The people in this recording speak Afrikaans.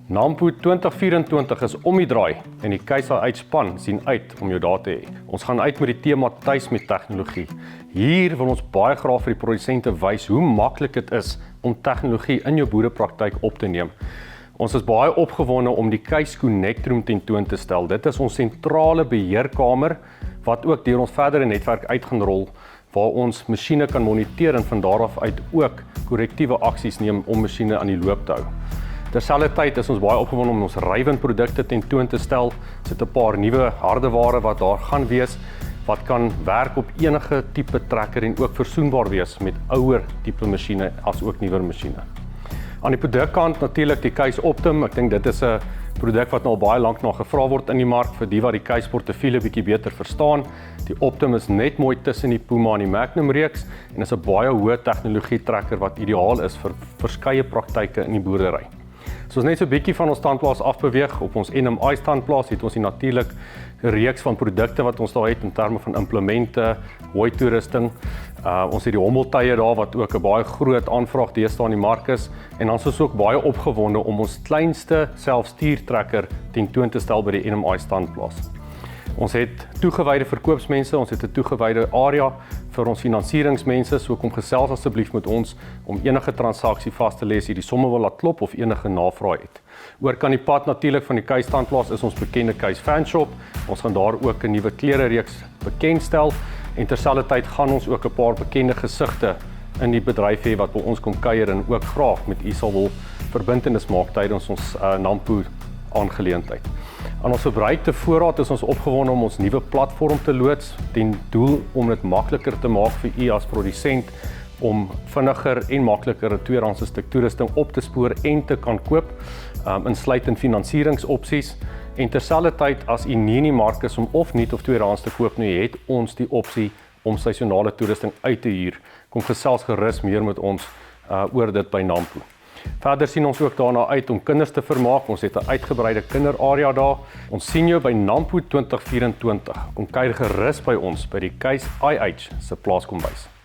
Nampo 2024 is om die draai en die Keis uitspan sien uit om jou daar te hê. Ons gaan uit met die tema tuis met tegnologie. Hier wil ons baie graag vir die produsente wys hoe maklik dit is om tegnologie in jou boerepraktyk op te neem. Ons is baie opgewonde om die Keis Connect Room tentoon te stel. Dit is ons sentrale beheerkamer wat ook deur ons verdere netwerk uit gaan rol, waar ons masjiene kan moniteer en van daar af uit ook korrektiewe aksies neem om masjiene aan die loop te hou. Terselfdertyd is ons baie opgewonde om ons Raven produkte tentoon te stel. Ons het 'n paar nuwe hardeware wat daar gaan wees, wat kan werk op enige tipe trekker en ook versoenbaar wees met ouer tipe masjiene as ook nuwer masjiene. Aan die produkkant natuurlik die Keis Optim. Ek dink dit is 'n produk wat nou al baie lank na gevra word in die mark vir die wat die Keis portefeulje bietjie beter verstaan. Die Optim is net mooi tussen die Puma en die Magnum reeks en is 'n baie hoë tegnologie trekker wat ideaal is vir verskeie praktyke in die boerdery. So ons net so 'n bietjie van ons standplaas afbeweeg. Op ons NMI standplaas het ons natuurlik 'n reeks van produkte wat ons daar het in terme van implemente, hooi toerusting. Ons het die hommeltuie daar wat ook 'n baie groot aanvraag deesdae in die mark is en ons is ook baie opgewonde om ons kleinste selfstuurtrekker tentoon te stel by die NMI standplaas. Ons het toegewyde verkoopsmense, ons het 'n toegewyde area vir ons finansieringsmense, so kom gesels asseblief met ons om enige transaksie vas te lê as jy die somme wil laat klop of enige navraag het. Oor kan die pad natuurlik van die Keis standplaas is ons bekende Keis Fanshop. Ons gaan daar ook 'n nuwe klerereeks bekendstel en terselfdertyd gaan ons ook 'n paar bekende gesigte in die bedryf hê wat by ons kom kuier en ook graag met u sal wil verbintenis maak tydens ons Nampo aangeleentheid. Aan ons verbruikte voorraad is ons opgewonde om ons nuwe platform te loods ten doel om dit makliker te maak vir u as produsent om vinniger en makliker 'n tweedehandse stuk toerusting op te spoor en te kan koop, insluitend finansieringsopsies. En terselfdertyd as u nie in die mark is om of nuut of tweedehands te koop nie, het ons die opsie om seisonale toerusting uit te huur. Kom gesels gerus meer met ons oor dit by Nampo. Verder sien ons ook daarna uit om kinders te vermaak. Ons het 'n uitgebreide kinderarea daar. Ons sien jou by Nampo 2024. Kom kuier gerus by ons by die Keis IH se plaaskombuis.